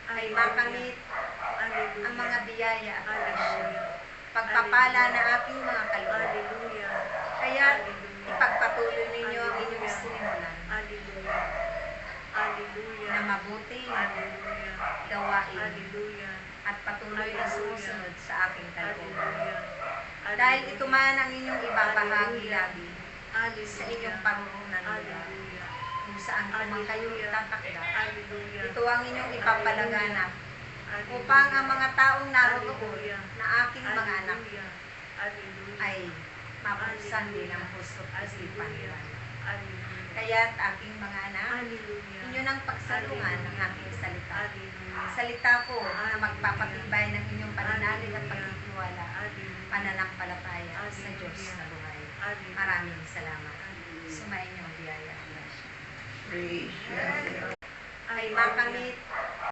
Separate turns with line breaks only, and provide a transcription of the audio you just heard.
ay makamit
Hallelujah.
ang mga biyaya at grasya,
Hallelujah.
pagpapala na aking mga kaloob.
Hallelujah.
Kaya
Hallelujah.
ipagpatuloy ninyo ang inyong
Hallelujah.
sinimulan
Hallelujah. Hallelujah.
na mabuti
Hallelujah.
gawain
Hallelujah.
at patuloy na sumusunod sa aking kalooban.
Hallelujah.
Dahil ito man ang inyong ibabahagi lagi
Hallelujah.
sa inyong parurungan lugar,
Hallelujah.
kung saan man kayo itatakda.
Hallelujah.
Ito ang inyong ipapalaganap
Hallelujah.
upang ang mga taong naroon
Hallelujah.
na aking mga anak
Hallelujah. Hallelujah.
ay mapuksan din ang puso't isipan nila.
Hallelujah.
Kaya't aking mga anak,
Hallelujah.
inyo nang pagsalungan ng aking salita.
Hallelujah.
Salita ko na magpapatibay ng inyong pananalig at pagtitiwala,
Hallelujah.
pananampalataya sa Diyos na buhay.
Hallelujah.
Maraming salamat.
Hallelujah.
Sumayin niyo ang biyaya.
Praise you.
Ay makamit